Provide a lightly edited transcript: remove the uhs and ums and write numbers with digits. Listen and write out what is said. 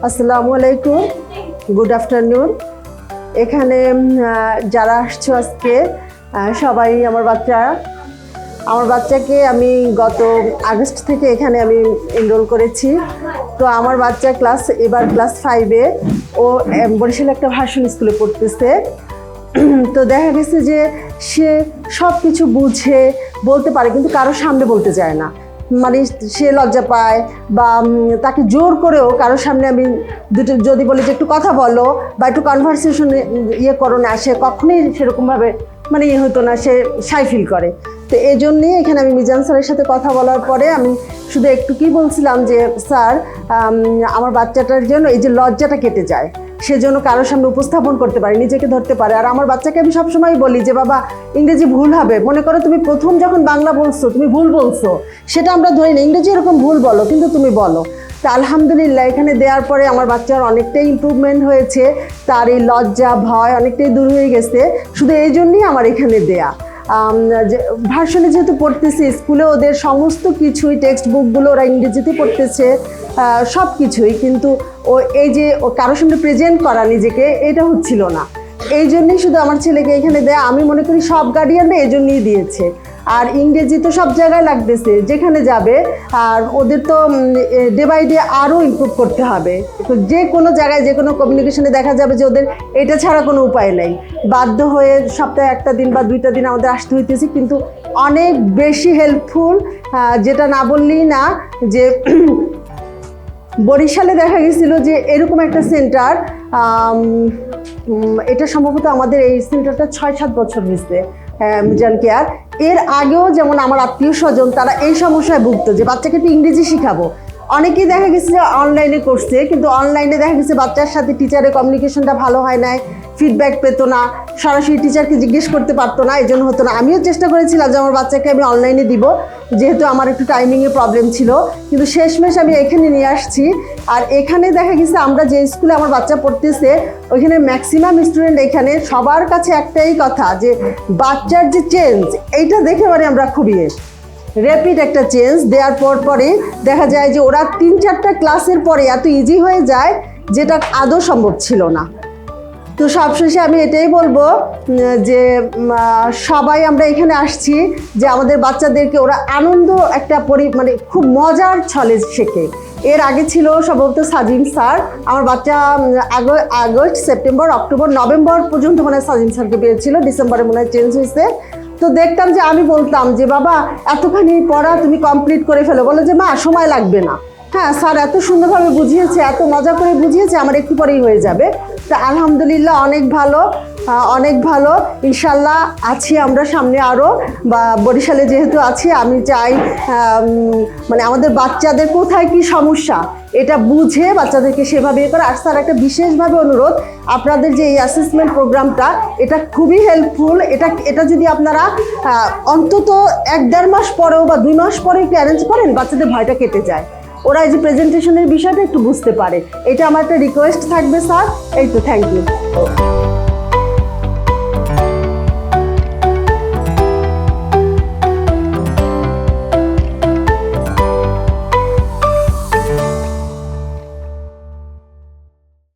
আসসালামু আলাইকুম, good afternoon. এখানে যারা আসছো আজকে সবাই আমার বাচ্চাকে আমি গত আগস্ট থেকে এখানে আমি এনরোল করেছি। তো আমার বাচ্চা এবার ক্লাস 5-এ, ও বরিশালে একটা ভার্সন স্কুলে পড়তেছে। তো দেখা গেছে যে সে সব কিছু বুঝে বলতে পারে, কিন্তু কারোর সামনে বলতে চায় না। মানে সে লজ্জা পায়, বা তাকে জোর করেও কারোর সামনে আমি যদি বলি যে একটু কথা বলো বা একটু কনভারসেশন করো না, সে কখনোই সেরকমভাবে হতো না, সে শাই ফিল করে। তো এই জন্যেই এখানে আমি মিজান স্যারের সাথে কথা বলার পরে আমি শুধু একটু কি বলছিলাম যে স্যার, আমার বাচ্চাটার জন্য এই যে লজ্জাটা কেটে যায়, সেজন্য কারোর সামনে উপস্থাপন করতে পারে, নিজেকে ধরতে পারে। আর আমার বাচ্চাকে আমি সবসময় বলি যে বাবা, ইংরেজি ভুল হবে, মনে করো তুমি প্রথম যখন বাংলা বলছো তুমি ভুল বলছো, সেটা আমরা ধরি না, ইংরেজি এরকম ভুল বলো কিন্তু তুমি বলো। তা আলহামদুলিল্লাহ এখানে দেওয়ার পরে আমার বাচ্চার অনেকটাই ইমপ্রুভমেন্ট হয়েছে, তার এই লজ্জা ভয় অনেকটাই দূর হয়ে গেছে। শুধু এই জন্যই আমার এখানে দেয়া। ভার্সনে যেহেতু পড়তেছে, স্কুলে ওদের সমস্ত কিছুই টেক্সট বুকগুলো ওরা ইংরেজিতে পড়তেছে, সব কিছুই, কিন্তু ও এই যে ও কারোর সামনে প্রেজেন্ট করা নিজেকে, এটা হচ্ছিল না। এই জন্যই শুধু আমার ছেলেকে এখানে দেয়া। আমি মনে করি সব গার্ডিয়ানরা এই জন্যই দিয়েছে। আর ইংরেজি তো সব জায়গায় লাগতেছে, যেখানে যাবে। আর ওদের তো ডে বাই ডে আরও ইমপ্রুভ করতে হবে। যে কোনো জায়গায় যে কোনো কমিউনিকেশনে দেখা যাবে যে ওদের এটা ছাড়া কোনো উপায় নেই, বাধ্য হয়ে সপ্তাহে একটা দিন বা 2টা দিন আমাদের আসতে হইতেছে। কিন্তু অনেক বেশি হেল্পফুল, যেটা না বললেই না, যে বরিশালে দেখা গেছিল যে এরকম একটা সেন্টার, এটা সম্ভবত আমাদের এই সেন্টারটা 6-7 বছর হয়েছে, মিজান কেয়ার। এর আগেও যেমন আমার আত্মীয় স্বজন তারা এই সমস্যায় ভুগতো যে বাচ্চাকে একটু ইংরেজি শিখাবো। অনেকেই দেখা গেছে যে অনলাইনে করছে, কিন্তু অনলাইনে দেখা গেছে বাচ্চার সাথে টিচারের কমিউনিকেশনটা ভালো হয় নাই, ফিডব্যাক পেতো না, সরাসরি টিচারকে জিজ্ঞেস করতে পারতো না, এই জন্য হতো না। আমিও চেষ্টা করেছিলাম যে আমার বাচ্চাকে আমি অনলাইনে দিব, যেহেতু আমার একটু টাইমিংয়ের প্রবলেম ছিল, কিন্তু শেষমেশ আমি এখানে নিয়ে আসছি। আর এখানে দেখা গেছে আমরা যে স্কুলে আমার বাচ্চা পড়তেছে, ওইখানে ম্যাক্সিমাম স্টুডেন্ট, এখানে সবার কাছে একটাই কথা যে বাচ্চার যে চেঞ্জ, এইটা দেখে আমরা খুবই র্যাপিড একটা চেঞ্জ দেওয়ার পরে দেখা যায় যে ওরা 3-4টা ক্লাসের পরে এত ইজি হয়ে যায়, যেটা আদৌ সম্ভব ছিল না। তো সবশেষে আমি এটাই বলবো যে সবাই আমরা এখানে আসছি যে আমাদের বাচ্চাদেরকে ওরা আনন্দ একটা খুব মজার ছলে শেখে। এর আগে ছিল সম্ভবত সাজিম স্যার, আমার বাচ্চা আগস্ট, সেপ্টেম্বর, অক্টোবর, নভেম্বর পর্যন্ত সাজিম স্যারকে পেয়েছিল, ডিসেম্বরে চেঞ্জ হয়েছে। তো দেখতাম যে আমি বলতাম যে বাবা, এতখানি পড়া তুমি কমপ্লিট করে ফেলো, বলো যে মা সময় লাগবে না, হ্যাঁ স্যার এত সুন্দরভাবে বুঝিয়েছে, এত মজা করে বুঝিয়েছে, আমার একটু পরেই হয়ে যাবে। তো আলহামদুলিল্লাহ অনেক ভালো ইনশাল্লাহ আছি আমরা সামনে আরও। বা বরিশালে যেহেতু আছি, আমি চাই আমাদের বাচ্চাদের কোথায় কি সমস্যা এটা বুঝে বাচ্চাদেরকে সেভাবে করে। আর স্যার একটা বিশেষভাবে অনুরোধ, আপনাদের যে এই অ্যাসেসমেন্ট প্রোগ্রামটা, এটা খুবই হেল্পফুল। এটা যদি আপনারা অন্তত 1-1.5 মাস পরেও বা 2 মাস পরে একটু অ্যারেঞ্জ করেন, বাচ্চাদের ভয়টা কেটে যায়, ওরা এই যে প্রেজেন্টেশনের বিষয়টা একটু বুঝতে পারে। এটা আমার একটা রিকোয়েস্ট থাকবে স্যার। এই তো, থ্যাংক ইউ।